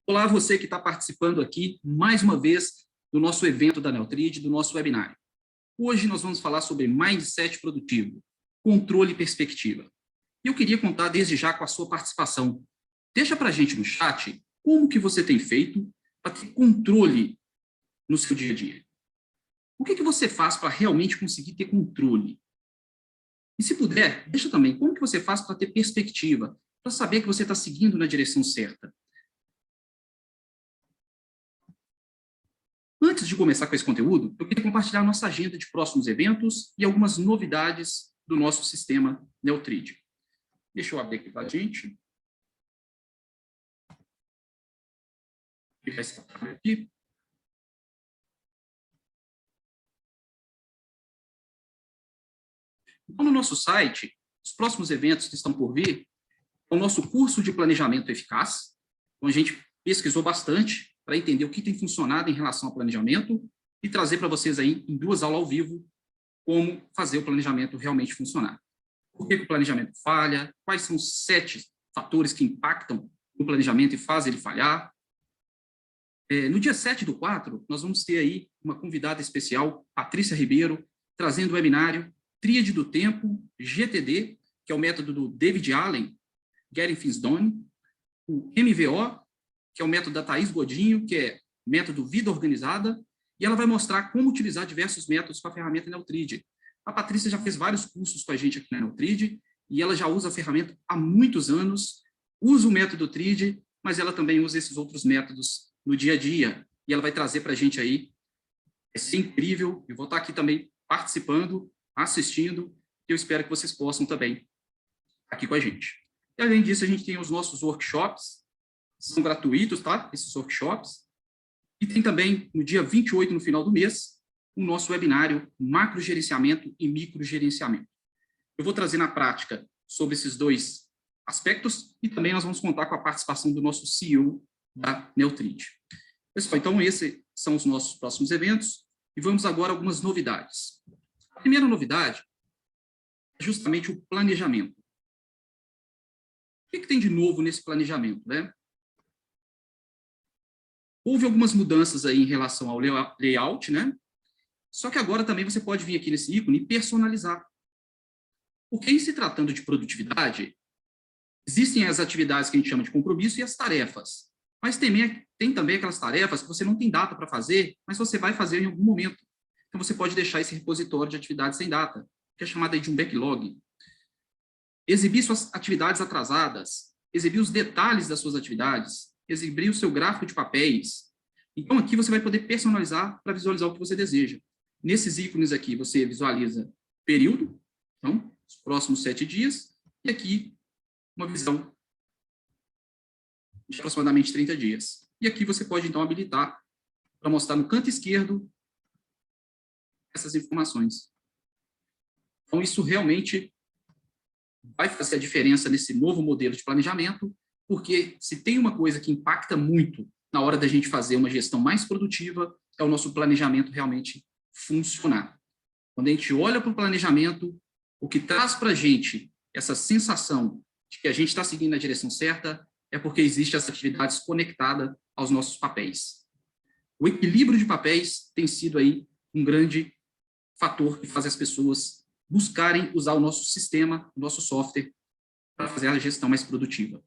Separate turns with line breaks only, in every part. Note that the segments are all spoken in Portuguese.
Olá, você que está participando aqui, mais uma vez, do nosso evento da Neotrid, do nosso webinário. Hoje nós vamos falar sobre Mindset Produtivo, Controle e Perspectiva. E eu queria contar desde já com a sua participação. Deixa para a gente no chat como que você tem feito para ter controle no seu dia a dia. O que você faz para realmente conseguir ter controle? E se puder, deixa também como que você faz para ter perspectiva, para saber que você está seguindo na direção certa. Antes de começar com esse conteúdo, eu queria compartilhar nossa agenda de próximos eventos e algumas novidades do nosso sistema Neotrid. Deixa eu abrir aqui para a gente. Aqui. Então, no nosso site, os próximos eventos que estão por vir é o nosso curso de planejamento eficaz. Então, a gente pesquisou bastante para entender o que tem funcionado em relação ao planejamento e trazer para vocês aí, em 2 aulas ao vivo, como fazer o planejamento realmente funcionar. Por que o planejamento falha? Quais são os 7 fatores que impactam no planejamento e fazem ele falhar? No dia 7/4, nós vamos ter aí uma convidada especial, Patrícia Ribeiro, trazendo o webinário Tríade do Tempo, GTD, que é o método do David Allen, Getting Things Done, o MVO, que é o método da Thaís Godinho, que é método Vida Organizada, e ela vai mostrar como utilizar diversos métodos com a ferramenta Neotrid. A Patrícia já fez vários cursos com a gente aqui na Neotrid, e ela já usa a ferramenta há muitos anos, usa o método Trid, mas ela também usa esses outros métodos no dia a dia, e ela vai trazer para a gente aí. Vai ser incrível, eu vou estar aqui também participando, assistindo, e eu espero que vocês possam também aqui com a gente. E, além disso, a gente tem os nossos workshops, são gratuitos, tá? Esses workshops. E tem também, no dia 28, no final do mês, o nosso webinário Macrogerenciamento e Microgerenciamento. Eu vou trazer na prática sobre esses 2 aspectos e também nós vamos contar com a participação do nosso CEO da Neotrid. Pessoal, então esses são os nossos próximos eventos e vamos agora a algumas novidades. A primeira novidade é justamente o planejamento. O que tem de novo nesse planejamento, né? Houve algumas mudanças aí em relação ao layout, né? Só que agora também você pode vir aqui nesse ícone e personalizar. Porque em se tratando de produtividade, existem as atividades que a gente chama de compromisso e as tarefas. Mas tem também aquelas tarefas que você não tem data para fazer, mas você vai fazer em algum momento. Então você pode deixar esse repositório de atividades sem data, que é chamado aí de um backlog. Exibir suas atividades atrasadas, exibir os detalhes das suas atividades, exibir o seu gráfico de papéis. Então, aqui você vai poder personalizar para visualizar o que você deseja. Nesses ícones aqui, você visualiza período, então, os próximos 7 dias, e aqui, uma visão de aproximadamente 30 dias. E aqui você pode, então, habilitar para mostrar no canto esquerdo essas informações. Então, isso realmente vai fazer a diferença nesse novo modelo de planejamento, porque se tem uma coisa que impacta muito na hora da gente fazer uma gestão mais produtiva, é o nosso planejamento realmente funcionar. Quando a gente olha para o planejamento, o que traz para a gente essa sensação de que a gente está seguindo na direção certa é porque existe essa atividade conectada aos nossos papéis. O equilíbrio de papéis tem sido aí um grande fator que faz as pessoas buscarem usar o nosso sistema, o nosso software, para fazer a gestão mais produtiva.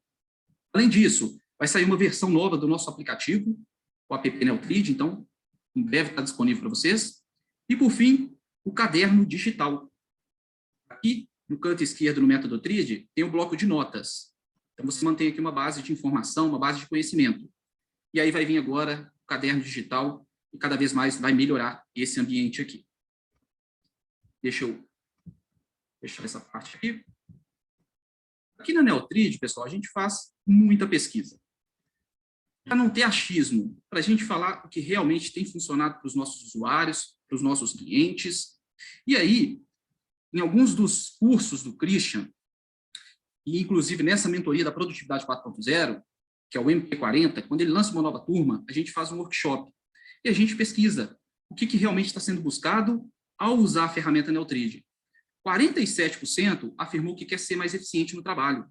Além disso, vai sair uma versão nova do nosso aplicativo, o app Neotrid, então, em breve está disponível para vocês. E, por fim, o caderno digital. Aqui, no canto esquerdo, no método Trid, tem o bloco de notas. Então, você mantém aqui uma base de informação, uma base de conhecimento. E aí vai vir agora o caderno digital e cada vez mais vai melhorar esse ambiente aqui. Deixa eu fechar essa parte aqui. Aqui na Neotrid, pessoal, a gente faz muita pesquisa. Para não ter achismo, para a gente falar o que realmente tem funcionado para os nossos usuários, para os nossos clientes. E aí, em alguns dos cursos do Christian, e inclusive nessa mentoria da Produtividade 4.0, que é o MP40, quando ele lança uma nova turma, a gente faz um workshop. E a gente pesquisa o que realmente está sendo buscado ao usar a ferramenta Neotrid. 47% afirmou que quer ser mais eficiente no trabalho.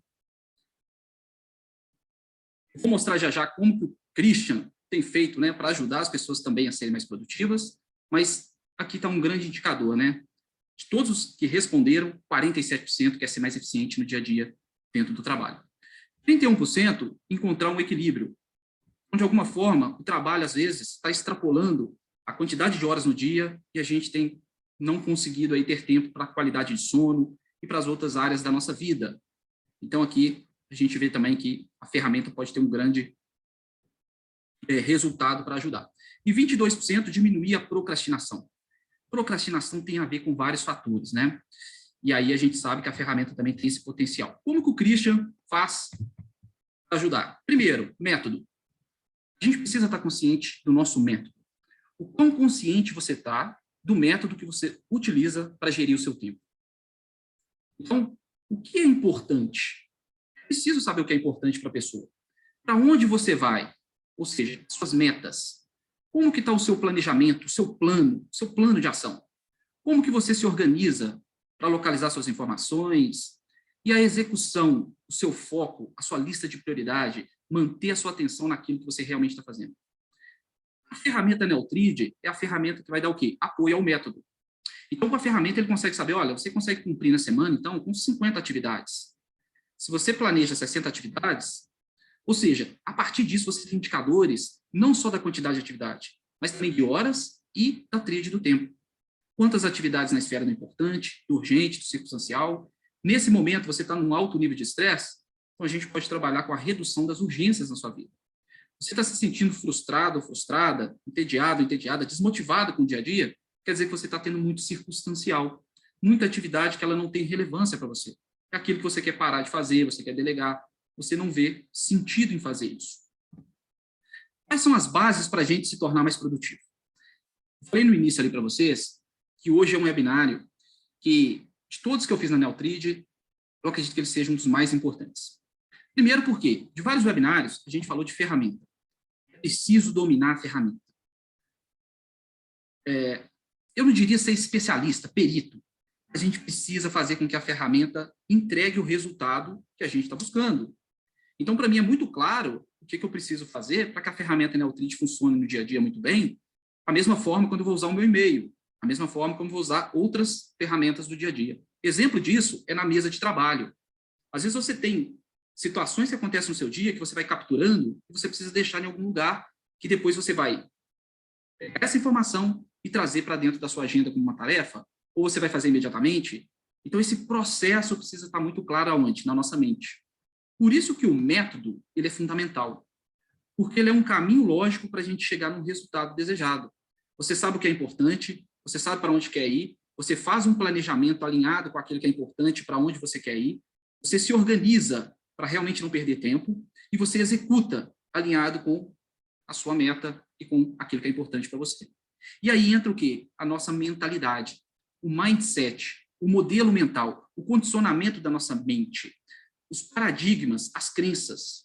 Vou mostrar já já como que o Christian tem feito, né, para ajudar as pessoas também a serem mais produtivas, mas aqui está um grande indicador, né? De todos os que responderam, 47% quer ser mais eficiente no dia a dia dentro do trabalho. 31% encontrar um equilíbrio, onde, de alguma forma, o trabalho, às vezes, está extrapolando a quantidade de horas no dia e a gente tem não conseguido aí ter tempo para a qualidade de sono e para as outras áreas da nossa vida. Então, aqui, a gente vê também que a ferramenta pode ter um grande resultado para ajudar. E 22% diminuir a procrastinação. Procrastinação tem a ver com vários fatores, né? E aí a gente sabe que a ferramenta também tem esse potencial. Como que o Christian faz para ajudar? Primeiro, método. A gente precisa estar consciente do nosso método. O quão consciente você está do método que você utiliza para gerir o seu tempo. Então, o que é importante? É preciso saber o que é importante para a pessoa. Para onde você vai? Ou seja, suas metas. Como que está o seu planejamento, o seu plano de ação? Como que você se organiza para localizar suas informações? E a execução, o seu foco, a sua lista de prioridade, manter a sua atenção naquilo que você realmente está fazendo. A ferramenta Neutrid é a ferramenta que vai dar o quê? Apoio ao método. Então, com a ferramenta, ele consegue saber, olha, você consegue cumprir na semana, então, com 50 atividades. Se você planeja 60 atividades, ou seja, a partir disso, você tem indicadores, não só da quantidade de atividade, mas também de horas e da tríade do tempo. Quantas atividades na esfera do importante, do urgente, do circunstancial. Nesse momento, você está num alto nível de estresse, então a gente pode trabalhar com a redução das urgências na sua vida. Você está se sentindo frustrado ou frustrada, entediado, entediada, desmotivada com o dia a dia, quer dizer que você está tendo muito circunstancial, muita atividade que ela não tem relevância para você. É aquilo que você quer parar de fazer, você quer delegar, você não vê sentido em fazer isso. Quais são as bases para a gente se tornar mais produtivo? Eu falei no início ali para vocês que hoje é um webinário que, de todos que eu fiz na Neutrid, eu acredito que ele seja um dos mais importantes. Primeiro porque, de vários webinários, a gente falou de ferramenta. É preciso dominar a ferramenta. Eu não diria ser especialista, perito. A gente precisa fazer com que a ferramenta entregue o resultado que a gente está buscando. Então, para mim, é muito claro o que eu preciso fazer para que a ferramenta Neutrid funcione no dia a dia muito bem, da mesma forma quando eu vou usar o meu e-mail, da mesma forma como eu vou usar outras ferramentas do dia a dia. Exemplo disso é na mesa de trabalho. Às vezes você tem situações que acontecem no seu dia que você vai capturando e você precisa deixar em algum lugar que depois você vai pegar essa informação e trazer para dentro da sua agenda como uma tarefa, ou você vai fazer imediatamente. Então, esse processo precisa estar muito claro aonde? Na nossa mente. Por isso que o método ele é fundamental, porque ele é um caminho lógico para a gente chegar no resultado desejado. Você sabe o que é importante, você sabe para onde quer ir, você faz um planejamento alinhado com aquilo que é importante, para onde você quer ir, você se organiza para realmente não perder tempo e você executa alinhado com a sua meta e com aquilo que é importante para você. E aí entra o quê? A nossa mentalidade, o mindset, o modelo mental, o condicionamento da nossa mente, os paradigmas, as crenças.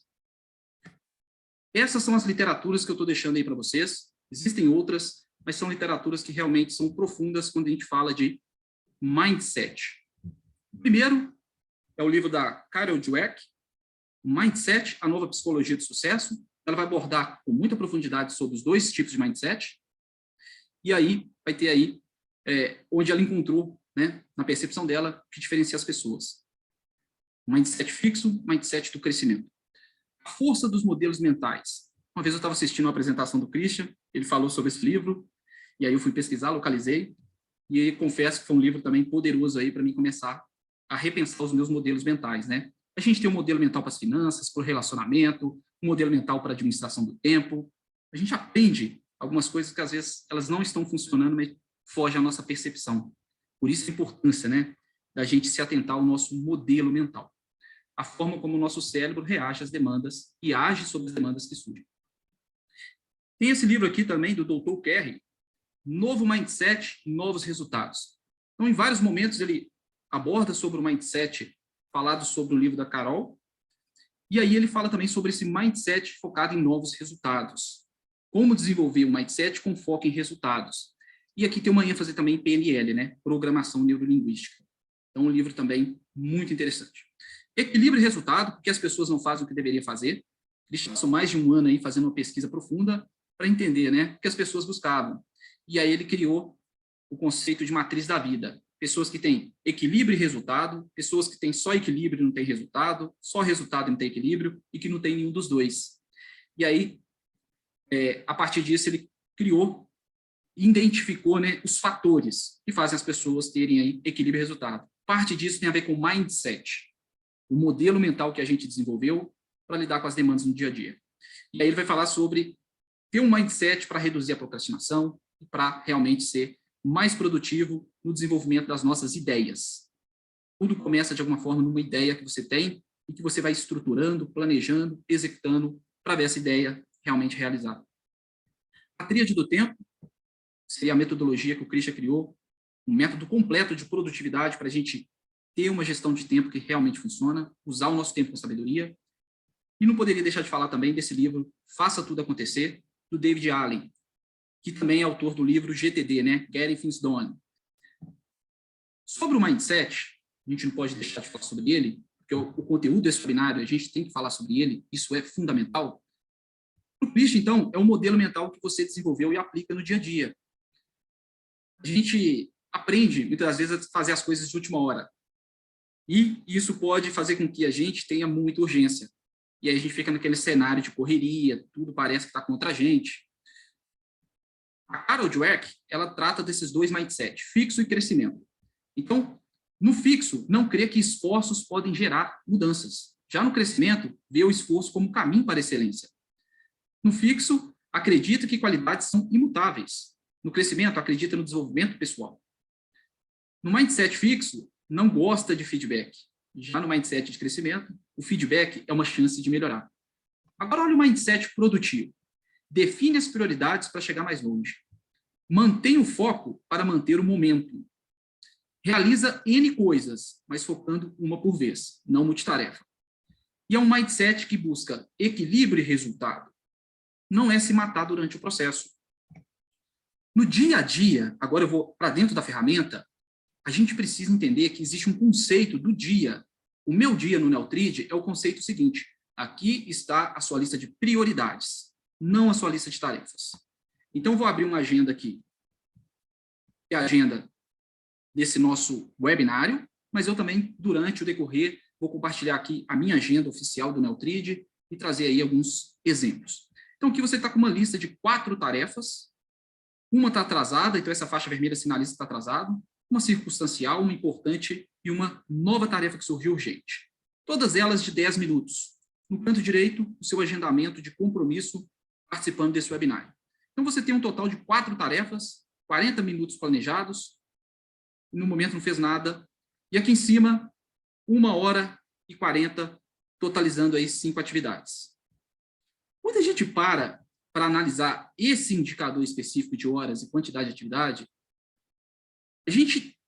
Essas são as literaturas que eu estou deixando aí para vocês. Existem outras, mas são literaturas que realmente são profundas quando a gente fala de mindset. O primeiro é o livro da Carol Dweck, Mindset, a nova psicologia do sucesso. Ela vai abordar com muita profundidade sobre os dois tipos de mindset. E aí vai ter aí onde ela encontrou, né, na percepção dela, o que diferencia as pessoas. Mindset fixo, mindset do crescimento. A força dos modelos mentais. Uma vez eu estava assistindo uma apresentação do Christian, ele falou sobre esse livro, e aí eu fui pesquisar, localizei, e aí confesso que foi um livro também poderoso aí para mim começar a repensar os meus modelos mentais, né? A gente tem um modelo mental para as finanças, para o relacionamento, um modelo mental para a administração do tempo. A gente aprende algumas coisas que às vezes elas não estão funcionando, mas foge à nossa percepção. Por isso a importância, né, da gente se atentar ao nosso modelo mental. A forma como o nosso cérebro reage às demandas e age sobre as demandas que surgem. Tem esse livro aqui também do Dr. Carey, Novo Mindset, Novos Resultados. Então, em vários momentos, ele aborda sobre o mindset falado sobre o livro da Carol, e aí ele fala também sobre esse mindset focado em novos resultados. Como desenvolver um mindset com foco em resultados. E aqui tem uma ênfase também em PNL, né? Programação Neurolinguística. Então, um livro também muito interessante. Equilíbrio e resultado, porque as pessoas não fazem o que deveriam fazer. Ele passou mais de um ano aí fazendo uma pesquisa profunda para entender, né, o que as pessoas buscavam. E aí ele criou o conceito de matriz da vida. Pessoas que têm equilíbrio e resultado, pessoas que têm só equilíbrio e não têm resultado, só resultado e não tem equilíbrio, e que não tem nenhum dos dois. E aí, a partir disso, ele criou, identificou, né, os fatores que fazem as pessoas terem aí equilíbrio e resultado. Parte disso tem a ver com mindset, o modelo mental que a gente desenvolveu para lidar com as demandas no dia a dia. E aí ele vai falar sobre ter um mindset para reduzir a procrastinação e para realmente ser mais produtivo no desenvolvimento das nossas ideias. Tudo começa, de alguma forma, numa ideia que você tem e que você vai estruturando, planejando, executando para ver essa ideia realmente realizada. A tríade do tempo seria a metodologia que o Christian criou, um método completo de produtividade para a gente ter uma gestão de tempo que realmente funciona, usar o nosso tempo com sabedoria. E não poderia deixar de falar também desse livro, Faça Tudo Acontecer, do David Allen, que também é autor do livro GTD, né? Getting Things Done. Sobre o mindset, a gente não pode deixar de falar sobre ele, porque o conteúdo desse webinário, a gente tem que falar sobre ele, isso é fundamental. O Christian, então, é um modelo mental que você desenvolveu e aplica no dia a dia. A gente aprende, muitas vezes, a fazer as coisas de última hora. E isso pode fazer com que a gente tenha muita urgência. E aí a gente fica naquele cenário de correria, tudo parece que está contra a gente. A Carol Dweck, ela trata desses dois mindsets, fixo e crescimento. Então, no fixo, não crê que esforços podem gerar mudanças. Já no crescimento, vê o esforço como caminho para a excelência. No fixo, acredita que qualidades são imutáveis. No crescimento, acredita no desenvolvimento pessoal. No mindset fixo, não gosta de feedback. Já no mindset de crescimento, o feedback é uma chance de melhorar. Agora, olha o mindset produtivo. Define as prioridades para chegar mais longe. Mantém o foco para manter o momento. Realiza N coisas, mas focando uma por vez, não multitarefa. E é um mindset que busca equilíbrio e resultado. Não é se matar durante o processo. No dia a dia, agora eu vou para dentro da ferramenta, a gente precisa entender que existe um conceito do dia. O meu dia no Neutrid é o conceito seguinte: aqui está a sua lista de prioridades, não a sua lista de tarefas. Então, vou abrir uma agenda aqui, que é a agenda desse nosso webinário, mas eu também, durante o decorrer, vou compartilhar aqui a minha agenda oficial do Neutrid e trazer aí alguns exemplos. Então, aqui você está com uma lista de 4 tarefas, uma está atrasada, então essa faixa vermelha sinaliza que está atrasado, uma circunstancial, uma importante e uma nova tarefa que surgiu urgente. Todas elas de 10 minutos. No canto direito, o seu agendamento de compromisso participando desse webinário. Então, você tem um total de 4 tarefas, 40 minutos planejados, e no momento não fez nada. E aqui em cima, 1h40, totalizando aí 5 atividades. Quando a gente para analisar esse indicador específico de horas e quantidade de atividade, a gente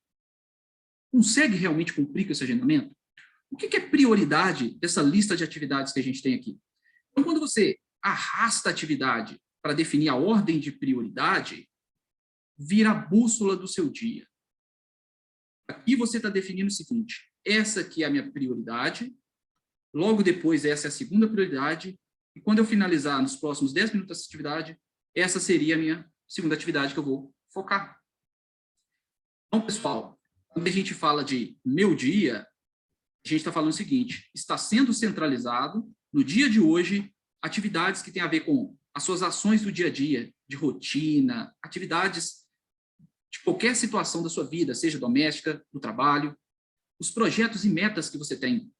consegue realmente cumprir com esse agendamento? O que é prioridade dessa lista de atividades que a gente tem aqui? Então, quando você arrasta a atividade para definir a ordem de prioridade, vira a bússola do seu dia. Aqui você está definindo o seguinte: essa aqui é a minha prioridade, logo depois essa é a segunda prioridade, e quando eu finalizar nos próximos 10 minutos dessa atividade, essa seria a minha segunda atividade que eu vou focar. Então, pessoal, quando a gente fala de meu dia, a gente está falando o seguinte: está sendo centralizado, no dia de hoje, atividades que têm a ver com as suas ações do dia a dia, de rotina, atividades de qualquer situação da sua vida, seja doméstica, do trabalho, os projetos e metas que você tem.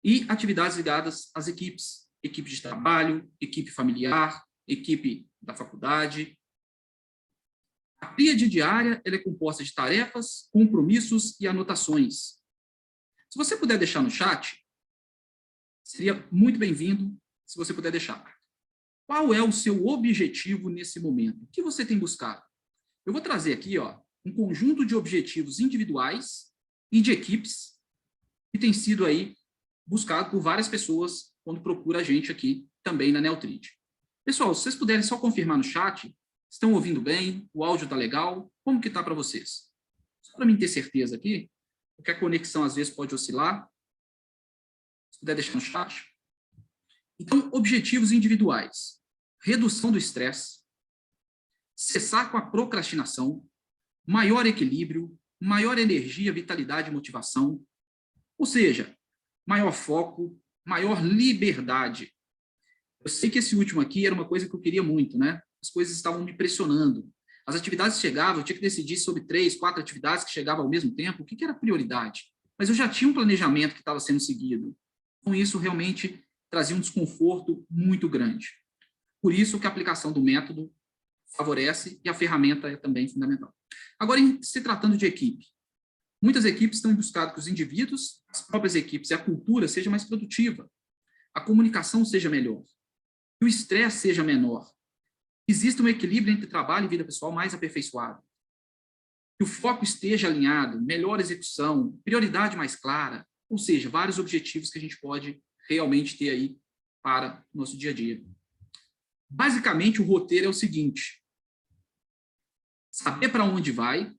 E atividades ligadas às equipes, equipe de trabalho, equipe familiar, equipe da faculdade. A tríade diária ela é composta de tarefas, compromissos e anotações. Se você puder deixar no chat, seria muito bem-vindo se você puder deixar. Qual é o seu objetivo nesse momento? O que você tem buscado? Eu vou trazer aqui um conjunto de objetivos individuais e de equipes que tem sido aí buscado por várias pessoas quando procura a gente aqui também na Neutrid. Pessoal, se vocês puderem só confirmar no chat, estão ouvindo bem? O áudio está legal? Como que está para vocês? Só para mim ter certeza aqui, porque a conexão às vezes pode oscilar. Se puder deixar no chat. Então, objetivos individuais. Redução do estresse, cessar com a procrastinação, maior equilíbrio, maior energia, vitalidade e motivação, ou seja, maior foco, maior liberdade. Eu sei que esse último aqui era uma coisa que eu queria muito, né? As coisas estavam me pressionando. As atividades chegavam, eu tinha que decidir sobre 3, 4 atividades que chegavam ao mesmo tempo, o que era prioridade? Mas eu já tinha um planejamento que estava sendo seguido. Com isso, realmente, trazia um desconforto muito grande. Por isso que a aplicação do método favorece e a ferramenta é também fundamental. Agora, em se tratando de equipe, muitas equipes estão buscando que os indivíduos, as próprias equipes e a cultura seja mais produtiva, a comunicação seja melhor, que o estresse seja menor, exista um equilíbrio entre trabalho e vida pessoal mais aperfeiçoado, que o foco esteja alinhado, melhor execução, prioridade mais clara, ou seja, vários objetivos que a gente pode realmente ter aí para o nosso dia a dia. Basicamente, o roteiro é o seguinte: saber para onde vai,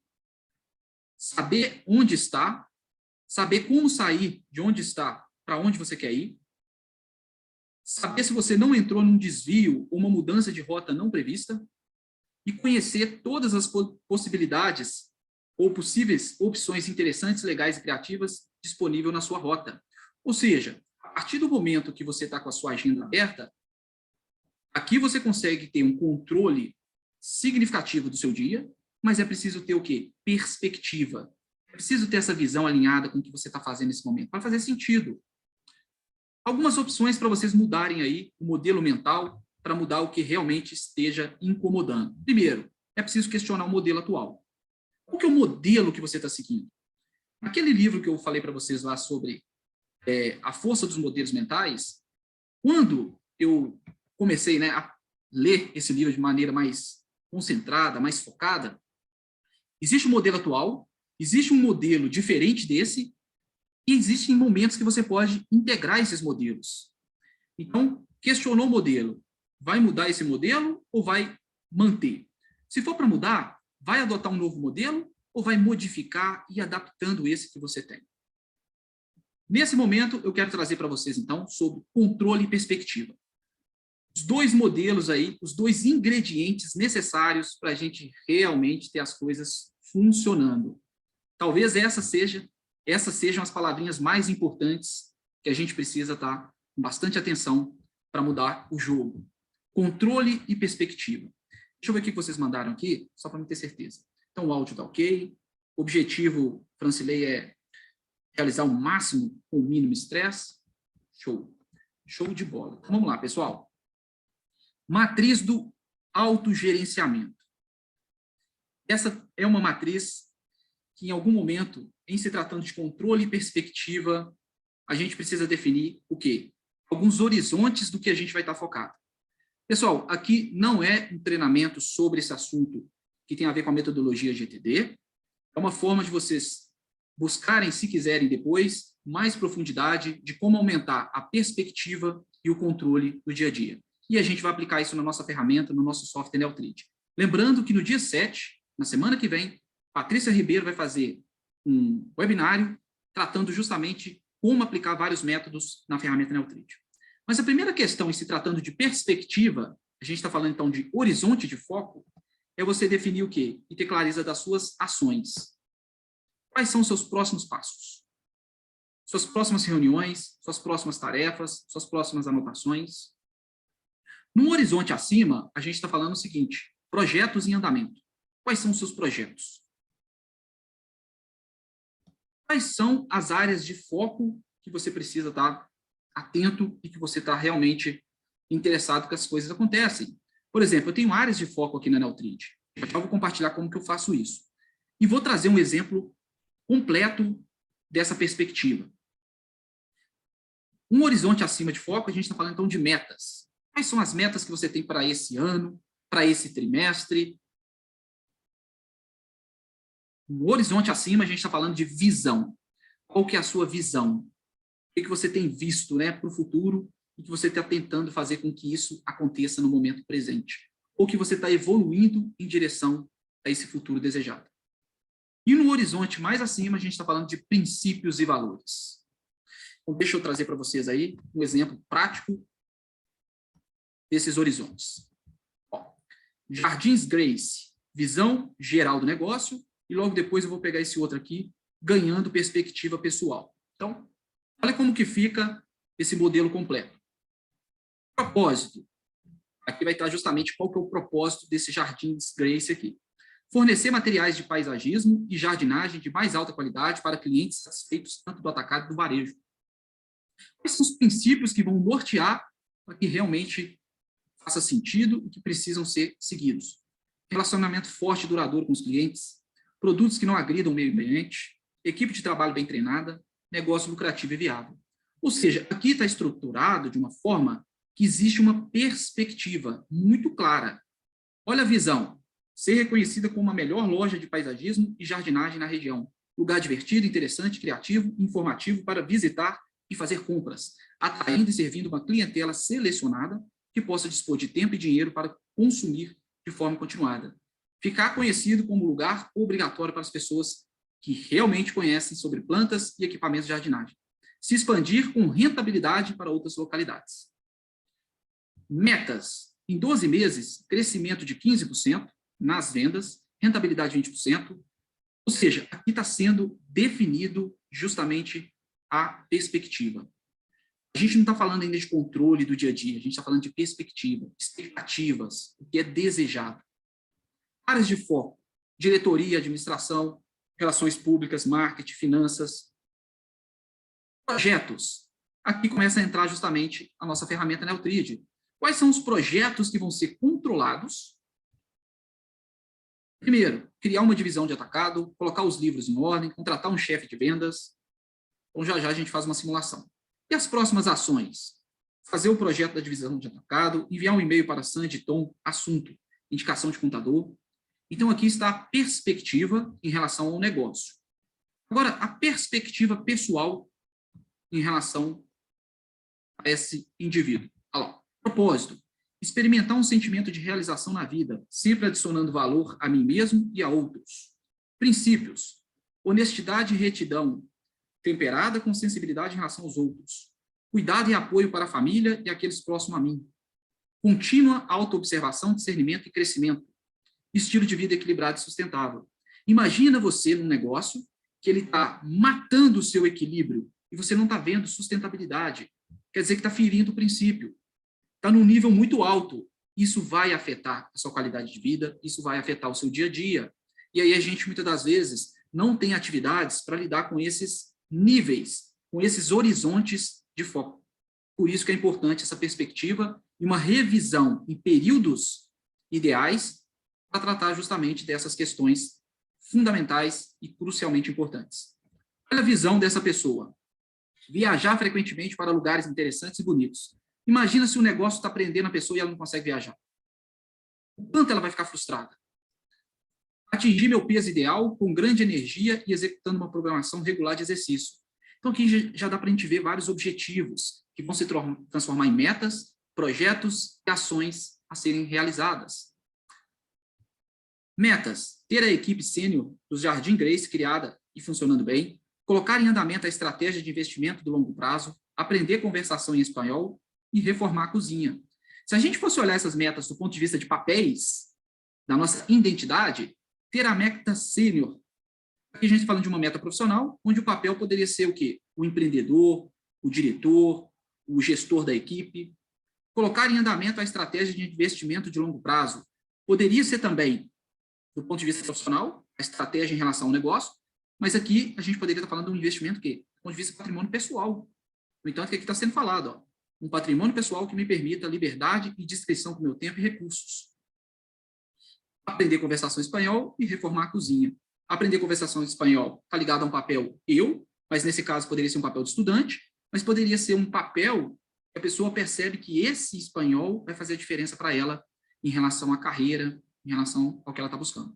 saber onde está, saber como sair de onde está para onde você quer ir, saber se você não entrou num desvio ou uma mudança de rota não prevista e conhecer todas as possibilidades ou possíveis opções interessantes, legais e criativas disponíveis na sua rota. Ou seja, a partir do momento que você está com a sua agenda aberta, aqui você consegue ter um controle significativo do seu dia, mas é preciso ter o quê? Perspectiva. É preciso ter essa visão alinhada com o que você está fazendo nesse momento, para fazer sentido. Algumas opções para vocês mudarem aí o modelo mental, para mudar o que realmente esteja incomodando. Primeiro, é preciso questionar o modelo atual. Qual que é o modelo que você está seguindo? Aquele livro que eu falei para vocês lá sobre a força dos modelos mentais, quando eu comecei, né, a ler esse livro de maneira mais concentrada, mais focada, existe um modelo atual, existe um modelo diferente desse, e existem momentos que você pode integrar esses modelos. Então, questionou o modelo. Vai mudar esse modelo ou vai manter? Se for para mudar, vai adotar um novo modelo ou vai modificar e adaptando esse que você tem? Nesse momento, eu quero trazer para vocês, então, sobre controle e perspectiva. Os dois modelos aí, os dois ingredientes necessários para a gente realmente ter as coisas funcionando. Talvez essas sejam as palavrinhas mais importantes que a gente precisa estar com bastante atenção para mudar o jogo. Controle e perspectiva. Deixa eu ver o que vocês mandaram aqui, só para me ter certeza. Então, o áudio está ok. O objetivo, Francilei, é realizar o máximo com o mínimo estresse. Show. Show de bola. Então, vamos lá, pessoal. Matriz do autogerenciamento. Essa é uma matriz que, em algum momento, em se tratando de controle e perspectiva, a gente precisa definir o quê? Alguns horizontes do que a gente vai estar focado. Pessoal, aqui não é um treinamento sobre esse assunto que tem a ver com a metodologia GTD. É uma forma de vocês buscarem, se quiserem depois, mais profundidade de como aumentar a perspectiva e o controle do dia a dia. E a gente vai aplicar isso na nossa ferramenta, no nosso software Neutrid. Lembrando que no dia 7, na semana que vem, Patrícia Ribeiro vai fazer um webinário tratando justamente como aplicar vários métodos na ferramenta Neutrid. Mas a primeira questão, em se tratando de perspectiva, a gente está falando então de horizonte de foco, é você definir o quê? E ter clareza das suas ações. Quais são os seus próximos passos? Suas próximas reuniões, suas próximas tarefas, suas próximas anotações. No horizonte acima, a gente está falando o seguinte: projetos em andamento. Quais são os seus projetos? Quais são as áreas de foco que você precisa estar atento e que você está realmente interessado que as coisas acontecem? Por exemplo, eu tenho áreas de foco aqui na Neutrid. Eu vou compartilhar como que eu faço isso. E vou trazer um exemplo completo dessa perspectiva. Um horizonte acima de foco, a gente está falando então de metas. Quais são as metas que você tem para esse ano, para esse trimestre? No horizonte acima, a gente está falando de visão. Qual que é a sua visão? O que você tem visto, né, para o futuro e que você está tentando fazer com que isso aconteça no momento presente? Ou que você está evoluindo em direção a esse futuro desejado? E no horizonte mais acima, a gente está falando de princípios e valores. Então, deixa eu trazer para vocês aí um exemplo prático desses horizontes. Ó, Jardins Grace, visão geral do negócio, e logo depois eu vou pegar esse outro aqui, ganhando perspectiva pessoal. Então, olha como que fica esse modelo completo. Propósito. Aqui vai estar justamente qual que é o propósito desse Jardins Grace aqui. Fornecer materiais de paisagismo e jardinagem de mais alta qualidade para clientes satisfeitos tanto do atacado como do varejo. Quais são os princípios que vão nortear para que realmente faça sentido e que precisam ser seguidos? Relacionamento forte e duradouro com os clientes, produtos que não agridam o meio ambiente, equipe de trabalho bem treinada, negócio lucrativo e viável. Ou seja, aqui está estruturado de uma forma que existe uma perspectiva muito clara. Olha a visão. Ser reconhecida como a melhor loja de paisagismo e jardinagem na região. Lugar divertido, interessante, criativo, informativo para visitar e fazer compras, atraindo e servindo uma clientela selecionada que possa dispor de tempo e dinheiro para consumir de forma continuada. Ficar conhecido como lugar obrigatório para as pessoas que realmente conhecem sobre plantas e equipamentos de jardinagem. Se expandir com rentabilidade para outras localidades. Metas. Em 12 meses, crescimento de 15%, nas vendas, rentabilidade de 20%, ou seja, aqui está sendo definido justamente a perspectiva. A gente não está falando ainda de controle do dia a dia, a gente está falando de perspectiva, expectativas, o que é desejado. Áreas de foco, diretoria, administração, relações públicas, marketing, finanças. Projetos. Aqui começa a entrar justamente a nossa ferramenta Neutrid. Quais são os projetos que vão ser controlados? Primeiro, criar uma divisão de atacado, colocar os livros em ordem, contratar um chefe de vendas. Então, já a gente faz uma simulação. E as próximas ações? Fazer o projeto da divisão de atacado, enviar um e-mail para Sandy, Tom, assunto, indicação de contador. Então, aqui está a perspectiva em relação ao negócio. Agora, a perspectiva pessoal em relação a esse indivíduo. Olha lá. Propósito. Experimentar um sentimento de realização na vida, sempre adicionando valor a mim mesmo e a outros. Princípios. Honestidade e retidão, temperada com sensibilidade em relação aos outros. Cuidado e apoio para a família e aqueles próximos a mim. Contínua autoobservação, discernimento e crescimento. Estilo de vida equilibrado e sustentável. Imagina você num negócio que ele está matando o seu equilíbrio e você não está vendo sustentabilidade. Quer dizer que está ferindo o princípio. Está num nível muito alto. Isso vai afetar a sua qualidade de vida, isso vai afetar o seu dia a dia. E aí a gente, muitas das vezes, não tem atividades para lidar com esses níveis, com esses horizontes de foco. Por isso que é importante essa perspectiva e uma revisão em períodos ideais para tratar justamente dessas questões fundamentais e crucialmente importantes. Olha a visão dessa pessoa. Viajar frequentemente para lugares interessantes e bonitos. Imagina se o negócio está prendendo a pessoa e ela não consegue viajar. O quanto ela vai ficar frustrada? Atingir meu peso ideal com grande energia e executando uma programação regular de exercício. Então, aqui já dá para a gente ver vários objetivos que vão se transformar em metas, projetos e ações a serem realizadas. Metas. Ter a equipe sênior do Jardim Grace criada e funcionando bem. Colocar em andamento a estratégia de investimento do longo prazo. Aprender conversação em espanhol e reformar a cozinha. Se a gente fosse olhar essas metas do ponto de vista de papéis, da nossa identidade, ter a meta sênior. Aqui a gente está falando de uma meta profissional, onde o papel poderia ser o quê? O empreendedor, o diretor, o gestor da equipe. Colocar em andamento a estratégia de investimento de longo prazo. Poderia ser também, do ponto de vista profissional, a estratégia em relação ao negócio, mas aqui a gente poderia estar falando de um investimento que, do ponto de vista patrimônio pessoal. No entanto, que aqui está sendo falado, ó, um patrimônio pessoal que me permita liberdade e discrição com o meu tempo e recursos. Aprender conversação em espanhol e reformar a cozinha. Aprender conversação em espanhol está ligado a um papel eu, mas nesse caso poderia ser um papel de estudante, mas poderia ser um papel que a pessoa percebe que esse espanhol vai fazer a diferença para ela em relação à carreira, em relação ao que ela está buscando.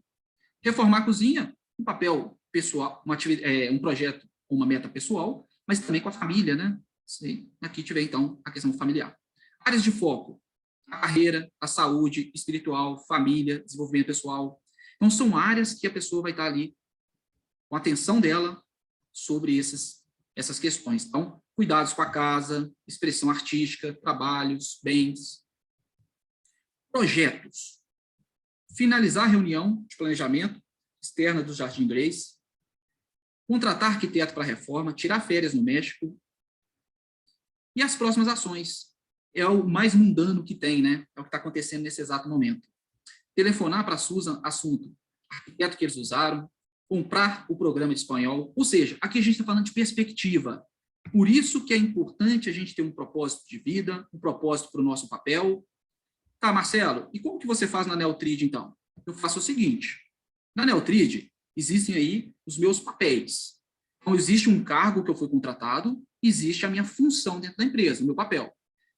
Reformar a cozinha, um papel pessoal, um projeto, uma meta pessoal, mas também com a família, né? Aqui tiver, então, a questão familiar. Áreas de foco. A carreira, a saúde espiritual, família, desenvolvimento pessoal. Então, são áreas que a pessoa vai estar ali com a atenção dela sobre essas questões. Então, cuidados com a casa, expressão artística, trabalhos, bens. Projetos. Finalizar a reunião de planejamento externa do Jardim Grace, contratar arquiteto para reforma, tirar férias no México. E as próximas ações. É o mais mundano que tem, né? É o que está acontecendo nesse exato momento. Telefonar para a Susan, assunto, arquiteto que eles usaram, comprar o programa de espanhol. Ou seja, aqui a gente está falando de perspectiva. Por isso que é importante a gente ter um propósito de vida, um propósito para o nosso papel. Tá, Marcelo, e como que você faz na Neotrid, então? Eu faço o seguinte. Na Neotrid, existem aí os meus papéis. Então, existe um cargo que eu fui contratado, existe a minha função dentro da empresa, o meu papel.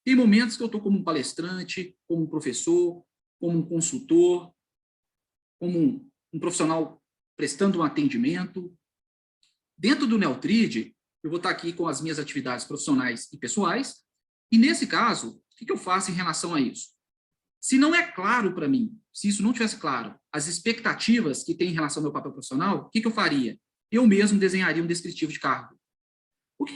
Tem momentos que eu estou como um palestrante, como um professor, como um consultor, como um profissional prestando um atendimento. Dentro do Neotrid, eu vou estar aqui com as minhas atividades profissionais e pessoais, e nesse caso, o que eu faço em relação a isso? Se não é claro para mim, se isso não tivesse claro, as expectativas que tem em relação ao meu papel profissional, o que eu faria? Eu mesmo desenharia um descritivo de cargo. O que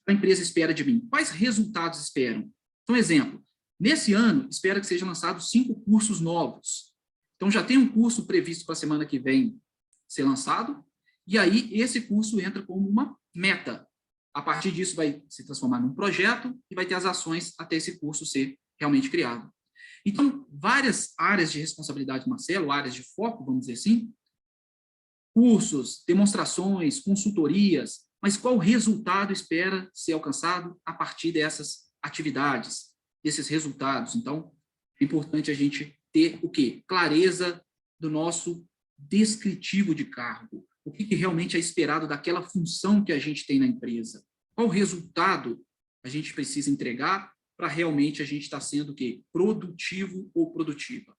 a empresa espera de mim? Quais resultados esperam? Então, exemplo, nesse ano, espera que sejam lançados 5 cursos novos. Então, já tem um curso previsto para a semana que vem ser lançado, e aí esse curso entra como uma meta. A partir disso, vai se transformar num projeto e vai ter as ações até esse curso ser realmente criado. Então, várias áreas de responsabilidade do Marcelo, áreas de foco, vamos dizer assim, cursos, demonstrações, consultorias, mas qual resultado espera ser alcançado a partir dessas atividades, desses resultados? Então, é importante a gente ter o quê? Clareza do nosso descritivo de cargo. O que realmente é esperado daquela função que a gente tem na empresa? Qual resultado a gente precisa entregar para realmente a gente estar sendo o quê? Produtivo ou produtiva.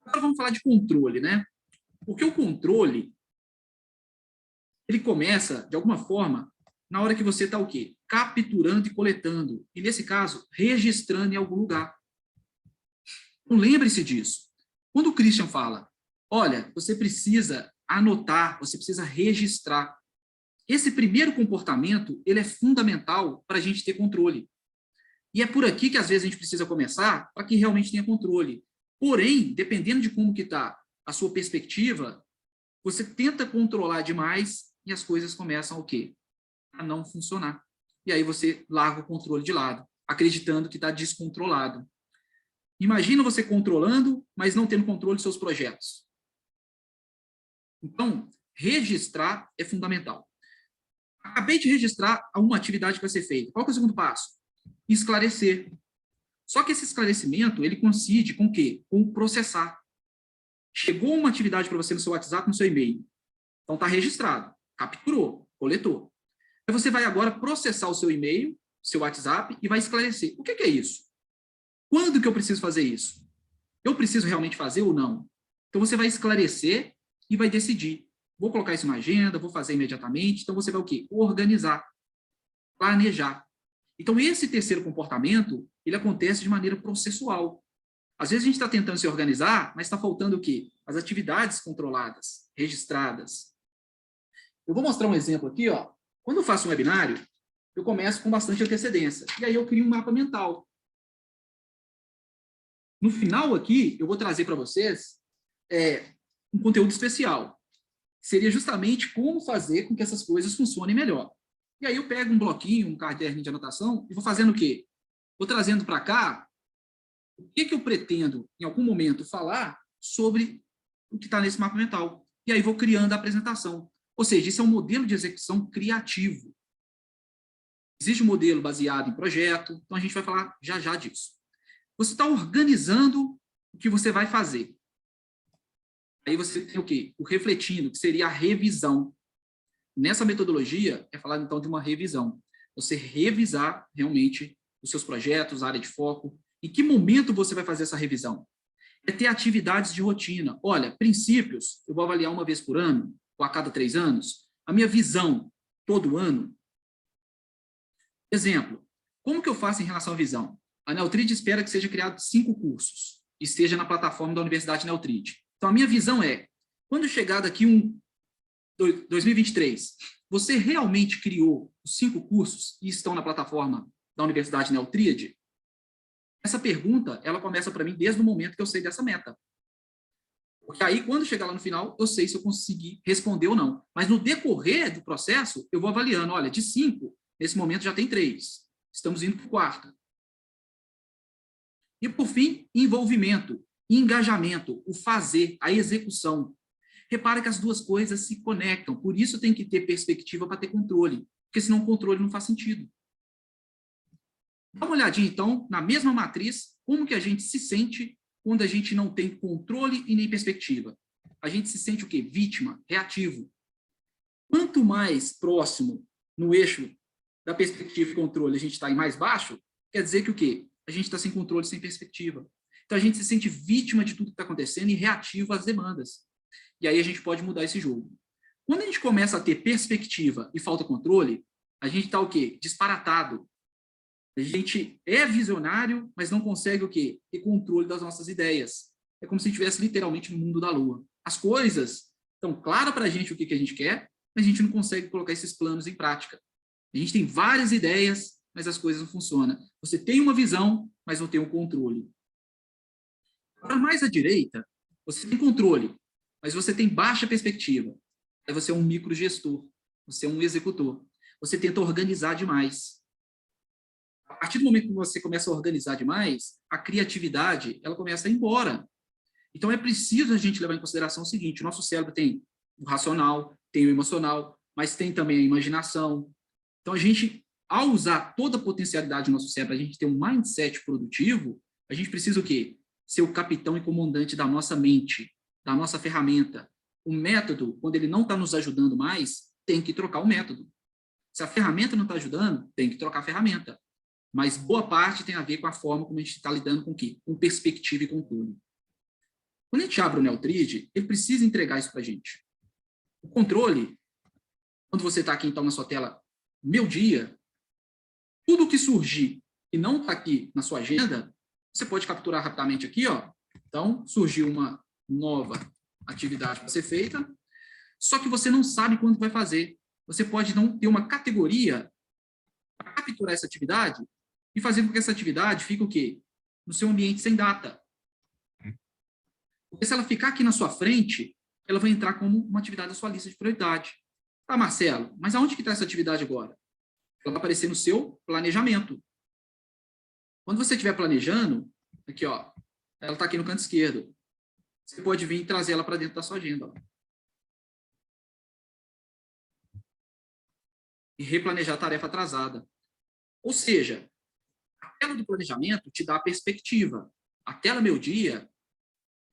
Agora vamos falar de controle, né? Porque o controle, ele começa, de alguma forma, na hora que você está o quê? Capturando e coletando. E, nesse caso, registrando em algum lugar. Então, lembre-se disso. Quando o Christian fala, olha, você precisa anotar, você precisa registrar. Esse primeiro comportamento, ele é fundamental para a gente ter controle. E é por aqui que, às vezes, a gente precisa começar para que realmente tenha controle. Porém, dependendo de como que está a sua perspectiva, você tenta controlar demais e as coisas começam o quê? A não funcionar. E aí você larga o controle de lado, acreditando que está descontrolado. Imagina você controlando, mas não tendo controle dos seus projetos. Então, registrar é fundamental. Acabei de registrar uma atividade que vai ser feita. Qual que é o segundo passo? Esclarecer. Só que esse esclarecimento, ele coincide com o quê? Com o processar. Chegou uma atividade para você no seu WhatsApp, no seu e-mail. Então, está registrado. Capturou, coletou. Aí você vai agora processar o seu e-mail, seu WhatsApp, e vai esclarecer. O que é isso? Quando que eu preciso fazer isso? Eu preciso realmente fazer ou não? Então, você vai esclarecer e vai decidir. Vou colocar isso na agenda, vou fazer imediatamente. Então, você vai o quê? Organizar, planejar. Então, esse terceiro comportamento, ele acontece de maneira processual. Às vezes, a gente está tentando se organizar, mas está faltando o quê? As atividades controladas, registradas. Eu vou mostrar um exemplo aqui, ó. Quando eu faço um webinário, eu começo com bastante antecedência. E aí eu crio um mapa mental. No final aqui, eu vou trazer para vocês um conteúdo especial. Seria justamente como fazer com que essas coisas funcionem melhor. E aí eu pego um bloquinho, um caderninho de anotação e vou fazendo o quê? Vou trazendo para cá o que eu pretendo, em algum momento, falar sobre o que está nesse mapa mental. E aí vou criando a apresentação. Ou seja, isso é um modelo de execução criativo. Existe um modelo baseado em projeto, então a gente vai falar já já disso. Você está organizando o que você vai fazer. Aí você tem o quê? O refletindo, que seria a revisão. Nessa metodologia, é falado então de uma revisão. Você revisar realmente os seus projetos, a área de foco. Em que momento você vai fazer essa revisão? É ter atividades de rotina. Olha, princípios, eu vou avaliar uma vez por ano, ou a cada 3 anos. A minha visão, todo ano. Exemplo, como que eu faço em relação à visão? A Neotrid espera que seja criado 5 cursos e esteja na plataforma da Universidade Neotrid. Então, a minha visão é, quando chegar daqui 2023, você realmente criou os 5 cursos e estão na plataforma da Universidade Neotrid? Essa pergunta, ela começa para mim desde o momento que eu sei dessa meta. Porque aí, quando chegar lá no final, eu sei se eu consegui responder ou não. Mas no decorrer do processo, eu vou avaliando. Olha, de 5, nesse momento já tem 3. Estamos indo para o quarto. E, por fim, envolvimento, engajamento, o fazer, a execução. Repara que as duas coisas se conectam. Por isso tem que ter perspectiva para ter controle. Porque senão o controle não faz sentido. Dá uma olhadinha, então, na mesma matriz, como que a gente se sente quando a gente não tem controle e nem perspectiva. A gente se sente o quê? Vítima, reativo. Quanto mais próximo no eixo da perspectiva e controle a gente está em mais baixo, quer dizer que o quê? A gente está sem controle, sem perspectiva. Então a gente se sente vítima de tudo que está acontecendo e reativo às demandas. E aí a gente pode mudar esse jogo. Quando a gente começa a ter perspectiva e falta controle, a gente está o quê? Disparatado. A gente é visionário, mas não consegue o quê? Ter controle das nossas ideias. É como se estivesse literalmente no mundo da lua. As coisas estão claras para a gente o que a gente quer, mas a gente não consegue colocar esses planos em prática. A gente tem várias ideias, mas as coisas não funcionam. Você tem uma visão, mas não tem um controle. Para mais à direita, você tem controle, mas você tem baixa perspectiva. Aí você é um microgestor, você é um executor. Você tenta organizar demais. A partir do momento que você começa a organizar demais, a criatividade ela começa a ir embora. Então é preciso a gente levar em consideração o seguinte: o nosso cérebro tem o racional, tem o emocional, mas tem também a imaginação. Então a gente, ao usar toda a potencialidade do nosso cérebro, a gente ter um mindset produtivo, a gente precisa o quê? Ser o capitão e comandante da nossa mente, da nossa ferramenta. O método, quando ele não está nos ajudando mais, tem que trocar o método. Se a ferramenta não está ajudando, tem que trocar a ferramenta. Mas boa parte tem a ver com a forma como a gente está lidando com o quê? Com perspectiva e controle. Quando a gente abre o Neotrid, ele precisa entregar isso para a gente. O controle, quando você está aqui então na sua tela, meu dia, tudo que surgir e não está aqui na sua agenda, você pode capturar rapidamente aqui, ó. Então, surgiu uma nova atividade para ser feita, só que você não sabe quando vai fazer. Você pode não ter uma categoria para capturar essa atividade e fazer com que essa atividade fique o quê? No seu ambiente sem data. Porque se ela ficar aqui na sua frente, ela vai entrar como uma atividade da sua lista de prioridade. Tá, Marcelo, mas aonde que está essa atividade agora? Ela vai aparecer no seu planejamento. Quando você estiver planejando, aqui, ó, ela está aqui no canto esquerdo. Você pode vir e trazer ela para dentro da sua agenda. Ó. E replanejar a tarefa atrasada. Ou seja, a tela do planejamento te dá a perspectiva. A tela meu dia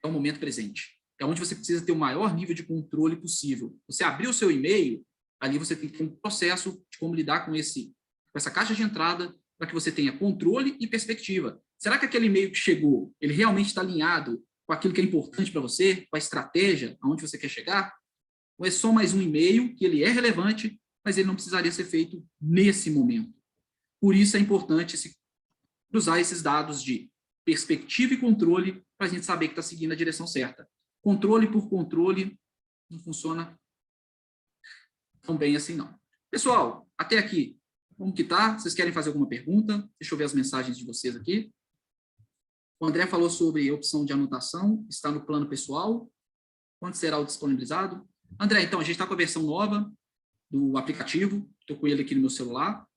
é o momento presente. É onde você precisa ter o maior nível de controle possível. Você abrir o seu e-mail, ali você tem que ter um processo de como lidar com essa caixa de entrada para que você tenha controle e perspectiva. Será que aquele e-mail que chegou, ele realmente está alinhado com aquilo que é importante para você, com a estratégia, aonde você quer chegar? Ou é só mais um e-mail que ele é relevante, mas ele não precisaria ser feito nesse momento? Por isso é importante cruzar esses dados de perspectiva e controle para a gente saber que está seguindo a direção certa. Controle por controle não funciona tão bem assim, não. Pessoal, até aqui, como que tá? Vocês querem fazer alguma pergunta? Deixa eu ver as mensagens de vocês aqui. O André falou sobre a opção de anotação, está no plano pessoal. Quando será o disponibilizado? André, então, a gente está com a versão nova do aplicativo, estou com ele aqui no meu celular,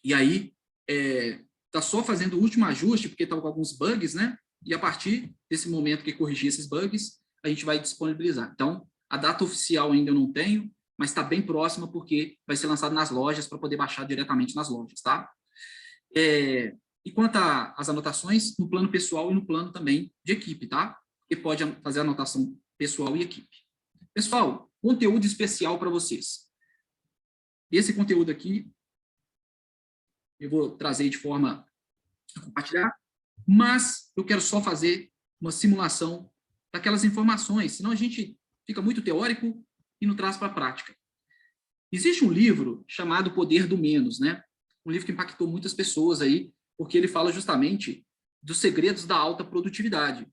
e aí está só fazendo o último ajuste, porque estava com alguns bugs, né? E a partir desse momento que corrigir esses bugs, a gente vai disponibilizar. Então, a data oficial ainda eu não tenho, mas está bem próxima, porque vai ser lançado nas lojas para poder baixar diretamente nas lojas, tá? E quanto às anotações, no plano pessoal e no plano também de equipe, tá? Porque pode fazer anotação pessoal e equipe. Pessoal, conteúdo especial para vocês. Esse conteúdo aqui, eu vou trazer de forma a compartilhar, mas eu quero só fazer uma simulação daquelas informações, senão a gente fica muito teórico e não traz para a prática. Existe um livro chamado Poder do Menos, né? Um livro que impactou muitas pessoas aí, porque ele fala justamente dos segredos da alta produtividade.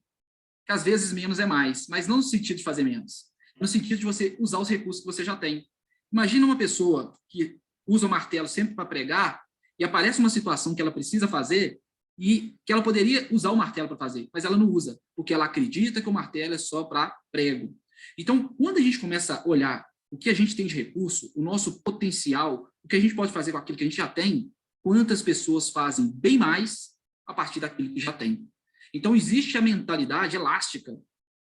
Que às vezes menos é mais, mas não no sentido de fazer menos, no sentido de você usar os recursos que você já tem. Imagina uma pessoa que usa o martelo sempre para pregar e aparece uma situação que ela precisa fazer, e que ela poderia usar o martelo para fazer, mas ela não usa, porque ela acredita que o martelo é só para prego. Então, quando a gente começa a olhar o que a gente tem de recurso, o nosso potencial, o que a gente pode fazer com aquilo que a gente já tem, quantas pessoas fazem bem mais a partir daquilo que já tem. Então, existe a mentalidade elástica,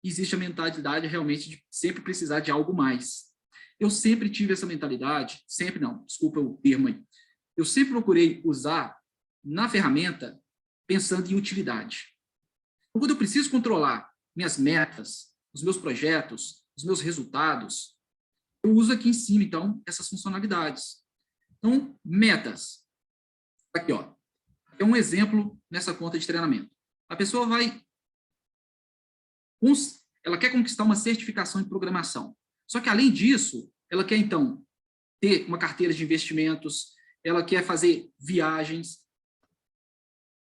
existe a mentalidade realmente de sempre precisar de algo mais. Eu sempre tive essa mentalidade, sempre não, desculpa o termo aí, eu sempre procurei usar na ferramenta pensando em utilidade. Então, quando eu preciso controlar minhas metas, os meus projetos, os meus resultados, eu uso aqui em cima, então, essas funcionalidades. Então, metas. Aqui, ó. É um exemplo nessa conta de treinamento. A pessoa ela quer conquistar uma certificação em programação. Só que, além disso, ela quer, então, ter uma carteira de investimentos, ela quer fazer viagens.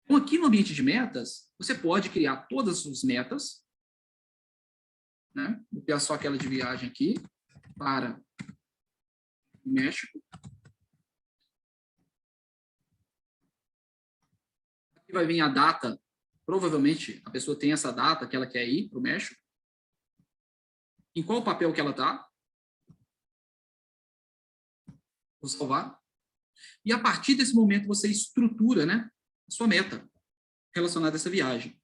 Então, aqui no ambiente de metas, você pode criar todas as suas metas, né? Vou pegar só aquela de viagem aqui, para o México. Aqui vai vir a data, provavelmente a pessoa tem essa data que ela quer ir para o México. Em qual papel que ela está? Vou salvar. E a partir desse momento você estrutura, né, a sua meta relacionada a essa viagem.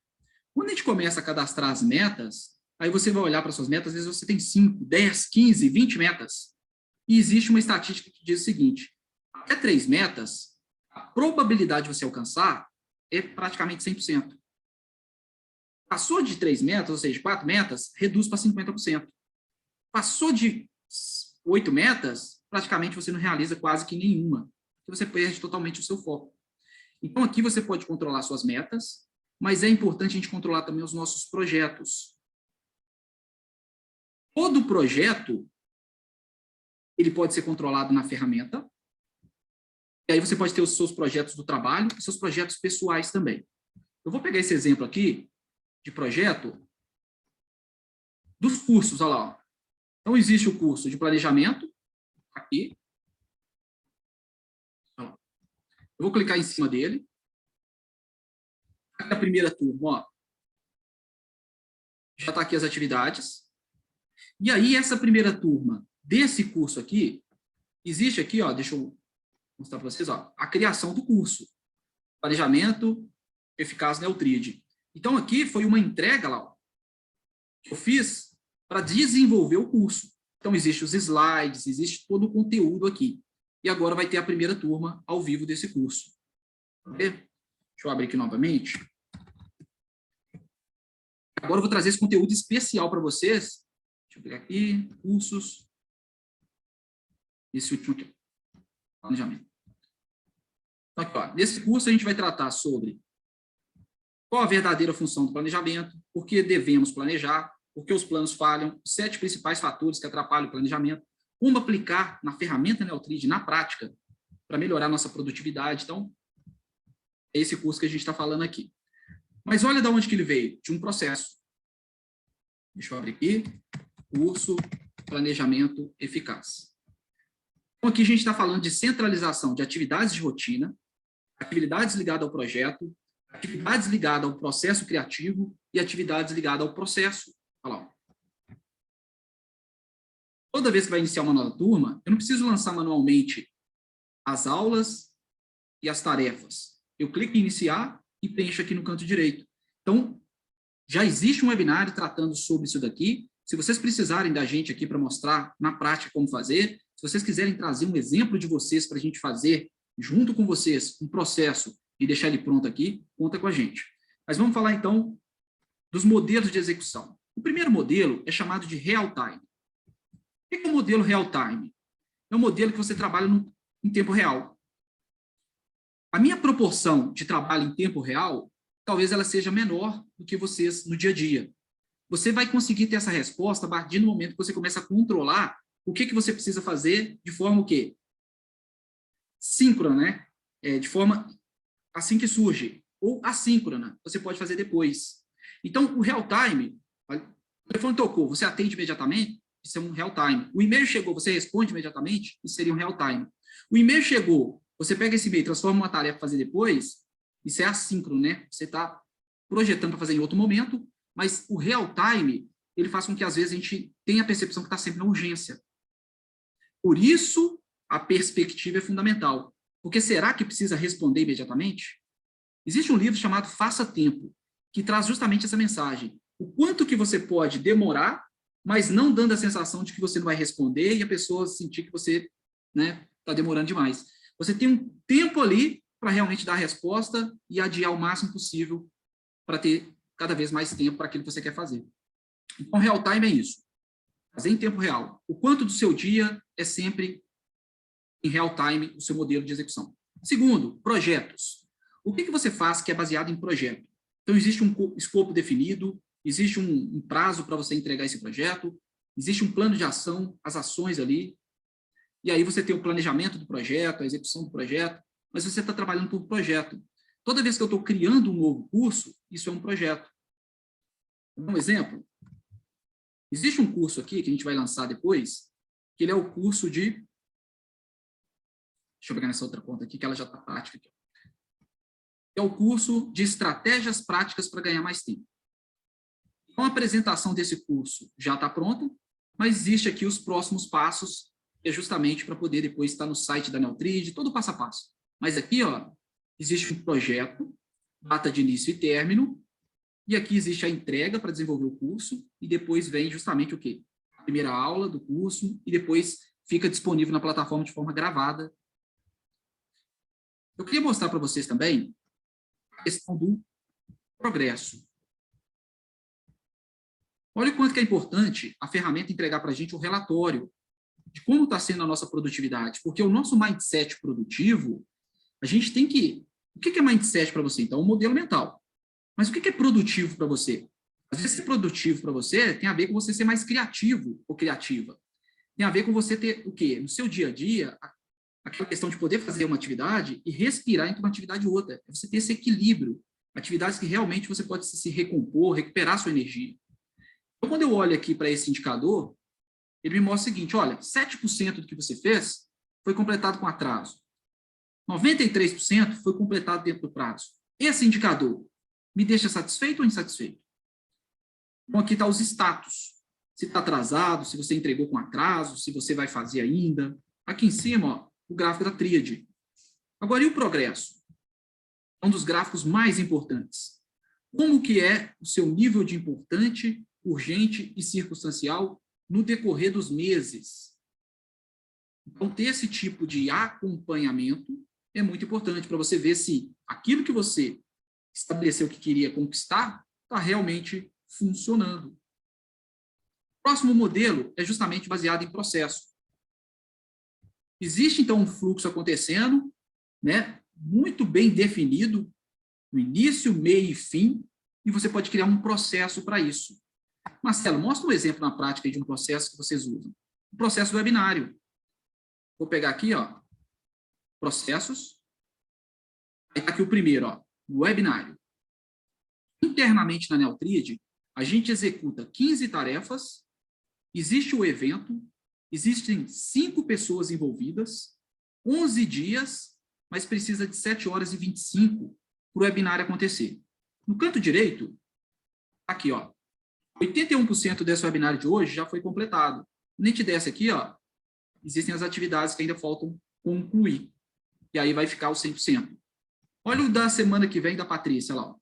Quando a gente começa a cadastrar as metas, aí você vai olhar para suas metas, às vezes você tem 5, 10, 15, 20 metas. E existe uma estatística que diz o seguinte: até 3 metas, a probabilidade de você alcançar é praticamente 100%. Passou de 3 metas, ou seja, 4 metas, reduz para 50%. Passou de 8 metas, praticamente você não realiza quase que nenhuma. Você perde totalmente o seu foco. Então, aqui você pode controlar suas metas, mas é importante a gente controlar também os nossos projetos. Todo projeto, ele pode ser controlado na ferramenta, e aí você pode ter os seus projetos do trabalho e seus projetos pessoais também. Eu vou pegar esse exemplo aqui de projeto dos cursos, olha lá. Ó. Então, existe o curso de planejamento, aqui. Eu vou clicar em cima dele. Aqui a primeira turma, ó. Já está aqui as atividades. E aí, essa primeira turma desse curso aqui, existe aqui, ó, deixa eu mostrar para vocês, ó, a criação do curso. Planejamento eficaz Neutrid. Então, aqui foi uma entrega lá, ó, que eu fiz para desenvolver o curso. Então, existem os slides, existe todo o conteúdo aqui. E agora vai ter a primeira turma ao vivo desse curso. Deixa eu abrir aqui novamente. Agora eu vou trazer esse conteúdo especial para vocês. Deixa eu pegar aqui, cursos. Esse último aqui. Planejamento. Então, aqui, ó, nesse curso a gente vai tratar sobre qual a verdadeira função do planejamento, por que devemos planejar, por que os planos falham, os 7 principais fatores que atrapalham o planejamento, como aplicar na ferramenta Neutrid na prática para melhorar nossa produtividade. Então, é esse curso que a gente está falando aqui. Mas olha de onde que ele veio, de um processo. Deixa eu abrir aqui. Curso Planejamento Eficaz. Então, aqui a gente está falando de centralização de atividades de rotina, atividades ligadas ao projeto, atividades ligadas ao processo criativo e atividades ligadas ao processo. Olha lá. Toda vez que vai iniciar uma nova turma, eu não preciso lançar manualmente as aulas e as tarefas. Eu clico em iniciar e preencho aqui no canto direito. Então, já existe um webinário tratando sobre isso daqui. Se vocês precisarem da gente aqui para mostrar na prática como fazer, se vocês quiserem trazer um exemplo de vocês para a gente fazer junto com vocês um processo e deixar ele pronto aqui, conta com a gente. Mas vamos falar então dos modelos de execução. O primeiro modelo é chamado de real time. O que é o modelo real time? É um modelo que você trabalha em tempo real. A minha proporção de trabalho em tempo real, talvez ela seja menor do que vocês no dia a dia. Você vai conseguir ter essa resposta a partir do momento que você começa a controlar o que você precisa fazer de forma o quê? Síncrona, né? De forma assim que surge. Ou assíncrona, você pode fazer depois. Então, o real time, o telefone tocou, você atende imediatamente, isso é um real time. O e-mail chegou, você responde imediatamente, isso seria um real time. O e-mail chegou, você pega esse e-mail, transforma em uma tarefa para fazer depois, isso é assíncrono, né? Você está projetando para fazer em outro momento, mas o real time, ele faz com que, às vezes, a gente tenha a percepção que está sempre na urgência. Por isso, a perspectiva é fundamental. Porque será que precisa responder imediatamente? Existe um livro chamado Faça Tempo, que traz justamente essa mensagem. O quanto que você pode demorar, mas não dando a sensação de que você não vai responder e a pessoa sentir que você, né, está demorando demais. Você tem um tempo ali para realmente dar a resposta e adiar o máximo possível para ter cada vez mais tempo para aquilo que você quer fazer. Então, real time é isso. Fazer em tempo real. O quanto do seu dia é sempre em real time o seu modelo de execução. Segundo, projetos. O que você faz que é baseado em projeto? Então, existe um escopo definido, existe um prazo para você entregar esse projeto, existe um plano de ação, as ações ali, e aí você tem o planejamento do projeto, a execução do projeto, mas você está trabalhando por projeto. Toda vez que eu estou criando um novo curso, isso é um projeto. Um exemplo, existe um curso aqui que a gente vai lançar depois, que ele é o curso de... Deixa eu pegar nessa outra conta aqui, que ela já está prática aqui. É o curso de estratégias práticas para ganhar mais tempo. Então, a apresentação desse curso já está pronta, mas existe aqui os próximos passos, que é justamente para poder depois estar no site da Neutrid, todo o passo a passo. Mas aqui, ó, existe um projeto, data de início e término, e aqui existe a entrega para desenvolver o curso, e depois vem justamente o quê? A primeira aula do curso, e depois fica disponível na plataforma de forma gravada. Eu queria mostrar para vocês também a questão do progresso. Olha o quanto que é importante a ferramenta entregar para a gente o relatório de como está sendo a nossa produtividade, porque o nosso mindset produtivo, a gente tem que... O que é mindset para você? Então, um modelo mental. Mas o que é produtivo para você? Às vezes, ser produtivo para você tem a ver com você ser mais criativo ou criativa. Tem a ver com você ter o quê? No seu dia a dia, aquela questão de poder fazer uma atividade e respirar entre uma atividade e outra. É você ter esse equilíbrio. Atividades que realmente você pode se recompor, recuperar sua energia. Então, quando eu olho aqui para esse indicador, ele me mostra o seguinte, olha, 7% do que você fez foi completado com atraso. 93% foi completado dentro do prazo. Esse indicador me deixa satisfeito ou insatisfeito? Então, aqui está os status. Se está atrasado, se você entregou com atraso, se você vai fazer ainda. Aqui em cima, ó, o gráfico da tríade. Agora, e o progresso? É um dos gráficos mais importantes. Como que é o seu nível de importante, urgente e circunstancial no decorrer dos meses? Então, ter esse tipo de acompanhamento é muito importante para você ver se aquilo que você estabeleceu que queria conquistar está realmente funcionando. O próximo modelo é justamente baseado em processo. Existe, então, um fluxo acontecendo, né, muito bem definido, no início, meio e fim, e você pode criar um processo para isso. Marcelo, mostra um exemplo na prática de um processo que vocês usam. O processo webinário. Vou pegar aqui, ó, processos. Aí está aqui o primeiro, ó, webinário. Internamente na Neutrid, a gente executa 15 tarefas, existe o evento, existem 5 pessoas envolvidas, 11 dias, mas precisa de 7 horas e 25 para o webinário acontecer. No canto direito, aqui, ó, 81% desse webinário de hoje já foi completado. A gente desce aqui, ó, existem as atividades que ainda faltam concluir. E aí vai ficar o 100%. Olha o da semana que vem da Patrícia lá, ó.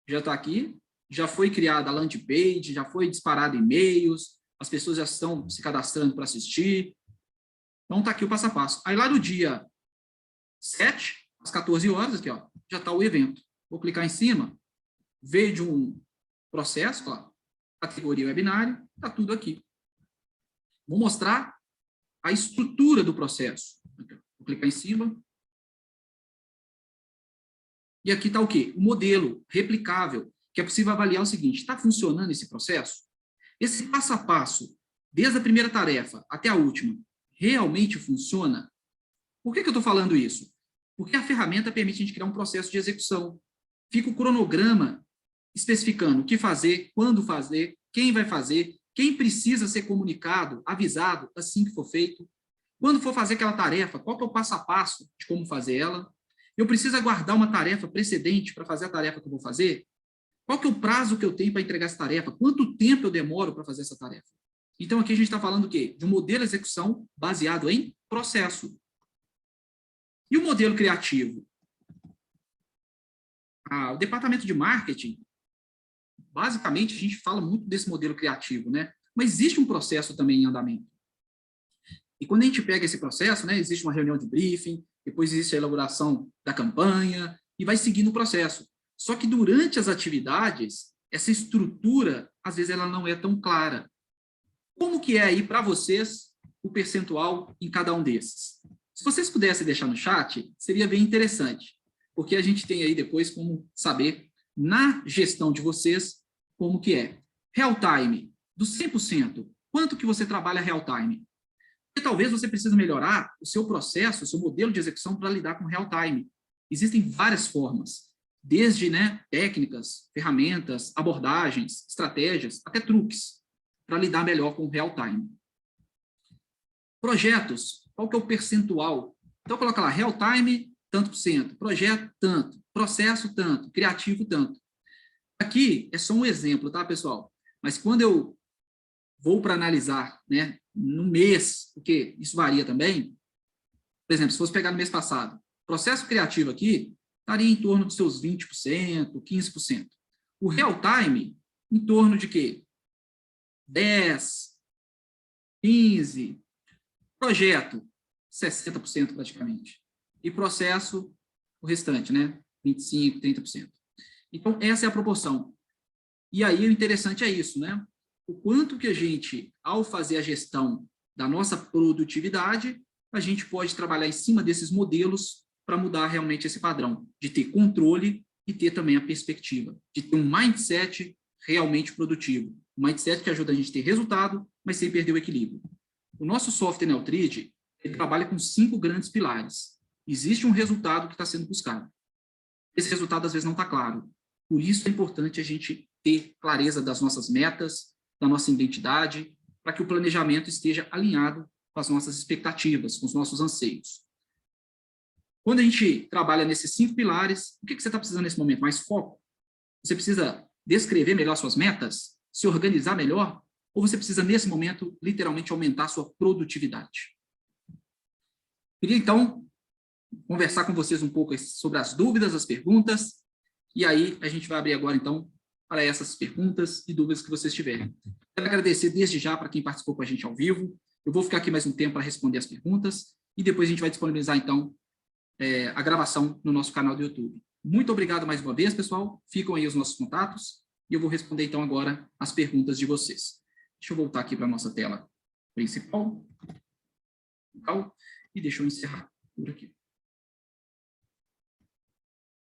Já está aqui, já foi criada a landing page, já foi disparado e-mails, as pessoas já estão se cadastrando para assistir. Então está aqui o passo a passo. Aí lá no dia 7, às 14 horas, aqui, ó, já está o evento. Vou clicar em cima, veio de um processo, ó, categoria webinário, está tudo aqui. Vou mostrar a estrutura do processo. Vou clicar em cima. E aqui está o quê? O modelo replicável, que é possível avaliar o seguinte, está funcionando esse processo? Esse passo a passo, desde a primeira tarefa até a última, realmente funciona? Por que eu estou falando isso? Porque a ferramenta permite a gente criar um processo de execução. Fica o cronograma especificando o que fazer, quando fazer, quem vai fazer, quem precisa ser comunicado, avisado, assim que for feito. Quando for fazer aquela tarefa, qual que é o passo a passo de como fazer ela? Eu preciso aguardar uma tarefa precedente para fazer a tarefa que eu vou fazer? Qual que é o prazo que eu tenho para entregar essa tarefa? Quanto tempo eu demoro para fazer essa tarefa? Então, aqui a gente está falando o quê? De um modelo de execução baseado em processo. E o modelo criativo? O departamento de marketing, basicamente, a gente fala muito desse modelo criativo, né? Mas existe um processo também em andamento. E quando a gente pega esse processo, né, existe uma reunião de briefing, depois existe a elaboração da campanha, e vai seguindo o processo. Só que durante as atividades, essa estrutura, às vezes, ela não é tão clara. Como que é aí para vocês o percentual em cada um desses? Se vocês pudessem deixar no chat, seria bem interessante, porque a gente tem aí depois como saber, na gestão de vocês, como que é. Real time, dos 100%, quanto que você trabalha real time? Porque talvez você precise melhorar o seu processo, o seu modelo de execução para lidar com real time. Existem várias formas, desde, né, técnicas, ferramentas, abordagens, estratégias, até truques, para lidar melhor com o real time. Projetos, qual que é o percentual? Então, coloca lá, real time, tanto por cento, projeto, tanto, processo, tanto, criativo, tanto. Aqui é só um exemplo, tá, pessoal? Mas quando eu vou para analisar, né, no mês, porque isso varia também, por exemplo, se fosse pegar no mês passado, processo criativo aqui estaria em torno de seus 20%, 15%. O real time, em torno de quê? 10%, 15%. Projeto, 60% praticamente. E processo, o restante, né? 25%, 30%. Então, essa é a proporção. E aí, o interessante é isso, né? O quanto que a gente, ao fazer a gestão da nossa produtividade, a gente pode trabalhar em cima desses modelos para mudar realmente esse padrão, de ter controle e ter também a perspectiva, de ter um mindset realmente produtivo. Um mindset que ajuda a gente a ter resultado, mas sem perder o equilíbrio. O nosso software Neutrid, ele trabalha com 5 grandes pilares. Existe um resultado que está sendo buscado. Esse resultado, às vezes, não está claro. Por isso é importante a gente ter clareza das nossas metas, da nossa identidade, para que o planejamento esteja alinhado com as nossas expectativas, com os nossos anseios. Quando a gente trabalha nesses 5 pilares, o que você está precisando nesse momento? Mais foco? Você precisa descrever melhor suas metas? Se organizar melhor? Ou você precisa, nesse momento, literalmente aumentar a sua produtividade? Queria, então, conversar com vocês um pouco sobre as dúvidas, as perguntas, e aí a gente vai abrir agora, então, para essas perguntas e dúvidas que vocês tiverem. Quero agradecer desde já para quem participou com a gente ao vivo. Eu vou ficar aqui mais um tempo para responder as perguntas, e depois a gente vai disponibilizar, então, a gravação no nosso canal do YouTube. Muito obrigado mais uma vez, pessoal. Ficam aí os nossos contatos, e eu vou responder, então, agora as perguntas de vocês. Deixa eu voltar aqui para a nossa tela principal. E deixa eu encerrar por aqui.